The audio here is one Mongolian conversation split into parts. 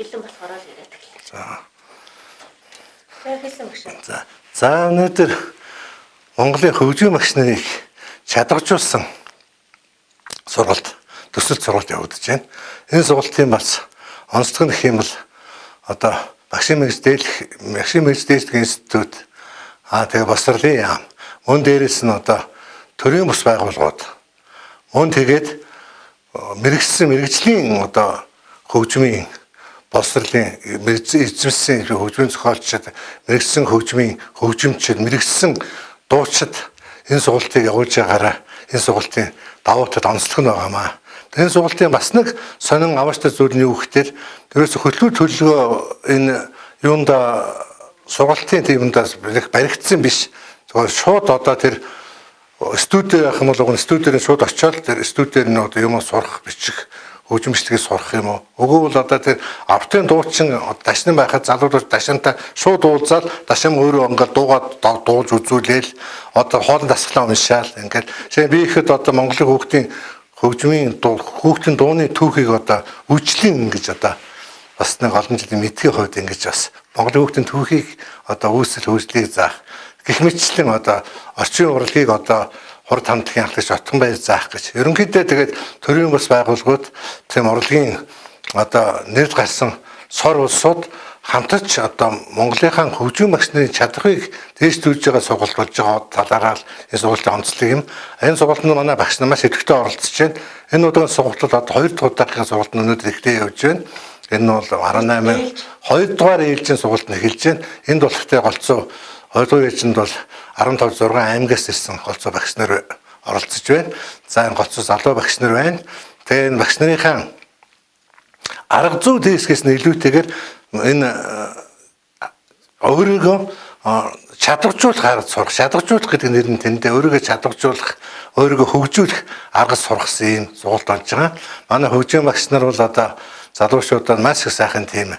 бэлэн болохоор л яриад гэлээ. За. Хийсэн багш. За өнөөдөр Монголын хөгжим багш нарыг чадваржуулсан сургалт, төсөл сургалт явагдаж байна. Энэ сургалтын бас онцлог нь гэх юм бол одоо багшийн мэргэжлэх институт тэгээ босрлын яам. Мөн дээрээс нь одоо төрийн бус байгууллагууд. Мөн тэгээд мэргэжлийн одоо хөгжмийн босрлын эзэмсэн хөгжмийн зохиолчид, мэргэжсэн хөгжмийн хөгжимчид, мэргэжсэн дуучид энэ сургалтыг явуулж байгаараа энэ сургалтын давуу тал онцлог нь байгаамаа. Энэ сургалтын бас нэг сонин аваачтай зүйл нь юу гэхээр ерөөсө хөтлөө төлөвлөгөө энэ юунда сургалтын тиймдээс баригдсан биш. Зөвхөн шууд одоо тэр студид явах юм бол студидээр шууд очиод тэр студидээр нь одоо юм сурах, бичих, хөгжимчлэгийг сурах юм уу? Өгөөл одоо тэр автын дуучин дашнан байхад залуучууд дашнантай шууд уулзаад дашин өөрөө ингээд дуулж үзүүлээл одоо хоолн дасгалаа уншаал ингээд би ихэд одоо Монголын хүүхдийн дууны түүхийг одоо үйлчлэн ингэж одоо бас нэг олон жилийн мэдхийн хувьд ингэж бас Монголын хүүхдийн түүхийг одоо үүсэл хөгжлийг заах гэх мэтчлэн одоо орчин урлагийг одоо хурд хандлагын ахлагч отгон байж заах гэж. Ерөнхийдөө тэгээд төрийн бас байгууллагууд тийм урлагийн одоо нэрд гарсан сор улсууд хамтарч одоо Монголынхаа хөгжим багш нарын чадрыг дээшлүүлж байгаа сургалт болж байгаа талаараа энэ сургалтын онцлог юм. Энэ сургалтанд манай багш нар маш идэвхтэй оролцож байна. Энэ удаагийн сургалтад одоо 2 дахь удаагийн сургалт нь өнөөдөр ихтэй явж байна. Энэ нь бол 18 2 дугаар ээлжийн сургалт нь эхэлж байна. Энд болох тэ голцоо 2 дугаар ээлжинд бол 15 6 аймагаас ирсэн голцоо багш нар оролцож байна. За энэ голцоо залуу багш нар байна. Тэгээ энэ багш нарынхаа арга зүй дээсгээс нь илүүтэйгээр энэ өөрийгөө чадваржуулах арга сурах, чадваржуулах гэдэг нэр нь тэндээ өөрийгөө чадваржуулах, өөрийгөө хөгжүүлэх арга сургасан юм сургалт болж байгаа. Манай хөгжим багш нар бол одоо залуучуудад маш их сайхан тийм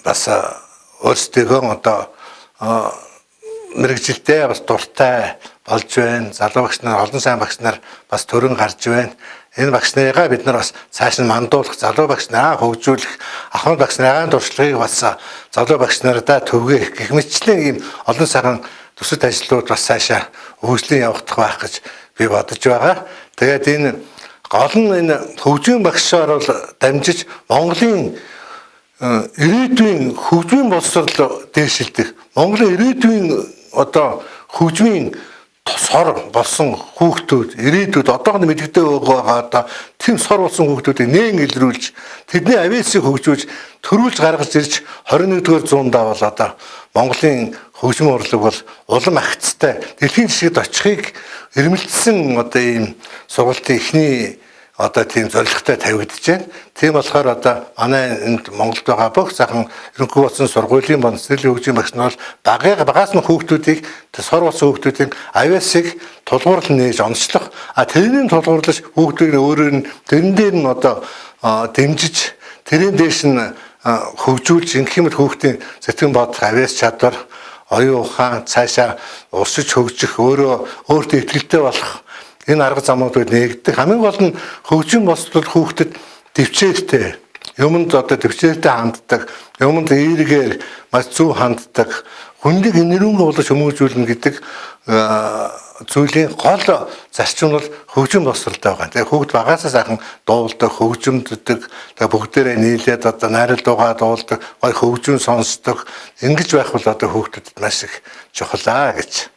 бас өөрсдөө одоо мэрэгжилтэй бас дуртай болж байна. Залуу багш нар, олон сайн багш нар бас төрөн гарч байна. Энэ багш нарыгаа бид нар бас цааш нь мандуулах, залуу багш нараа хөгжүүлэх, ахмад багш нарын туршлагыг бас залуу багш нарадаа төвгөх гэх мэтчлэн ийм олон сайхан төсөлт ажлууд бас цаашаа хөгжлөн явагдах байх гэж би бодож байгаа. Тэгээд энэ гол нь энэ хөгжим багшаар бол дамжиж Монголын ирээдүйн хөгжмийн боловсрол дээшилдэг. Монголын ирээдүйн одоо хөгжмийн сор болсон хүүхдүүд ирээдүйд одоохонд мэдэгдээ байгаа одоо тийм сор болсон хүүхдүүдийг нээн илрүүлж тэдний авиасыг хөгжүүлж төрүүлж гаргаж ирж 21-р зуундаа бол одоо Монголын хөгжмийн урлаг бол улам агцтай дэлхийн жишгт очихыг эрмэлзсэн одоо ийм сургалтын эхний одоо тийм зорилготой тавигдж байна. Тийм болохоор одоо манай энд Монголд байгаа бүх сайхан ерөнхий болсон сургуулийн боловсролын хөгжим багш нар бол багаас нь хүүхдүүдийг сор болсон хүүхдүүдийн авиасыг тулгуурлан нээж онцлох. Тэрний тулгуурлаж хүүхдүүдийн өөрөөр нь тэрэн дээр нь одоо дэмжиж тэрэн дээш нь хөгжүүлж ингэх юм хүүхдийн сэтгэн бодох авиас чадвар, оюун ухаан цаашаа усж хөгжих, өөртөө итгэлтэй болох энэ арга замуудыг нэгдэх хамгийн гол нь хөгжим боловсрол хүүхдэд төвчээртэй юмд одоо төвчээртэй ханддаг, юмд эергээр маш зөв ханддаг, хүнийг инэрүүнг болж хүмүүжүүлнэ гэдэг зүйлийн гол зарчим бол хөгжим боловсролтой байгаа. Тэгээ хүүхд багасаа сайхан дуулдаг, хөгжимддэг, тэгээ бүгдээрээ нийлээд одоо найрал дуугаа дуулдаг, гой хөгжим сонсдог. Ингэж байх бол одоо хүүхдэд маш их чухлаа гэж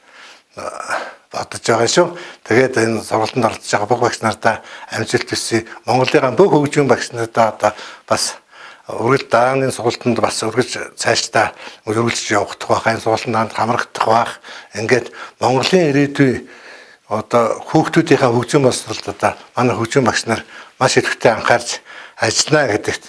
бодож байгаа шүү. Тэгээд энэ сургалтанд оролцож байгаа бүх багш нартаа амжилт хүсье. Монголын бүх хөгжим багш нартаа одоо бас үргэлж дааны сургалтанд бас үргэлж цаашдаа өргөлж явагдах байх, энэ сургалтанд хамрагдах байх. Ингээд Монголын ирээдүй одоо хүүхдүүдийнхээ хөгжим боловсролд одоо манай хөгжим багш нар маш идэвхтэй анхаарч ажиллана гэдэгт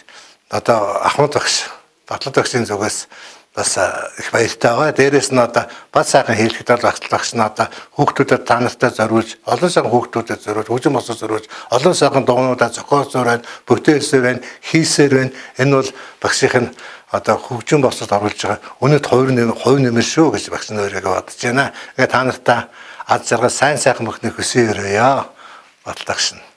одоо ахмад багш, батлал багшийн зүгээс бас их баяртай байгаа. Дээрээс нь одоо бас сайхан хэлэхэд бол багш нь одоо хүүхдүүдэд та нартай зориулж, олон сайхан хүүхдүүдэд зориулж, хөгжим боловсрол зориулж, олон сайхан дугуйнуудаа зохиолсоор байна, бүтээлсээр байна, хийсээр байна. Энэ бол багшийн одоо хөгжим боловсролд оруулж байгаа өнөд хувь нэмэр шүү гэж багш нь өөрийгөө бодож байна. Тэгээ та нартай аз жаргал сайн сайхан бүхнийг хүсье өрөөё. Батлагш нь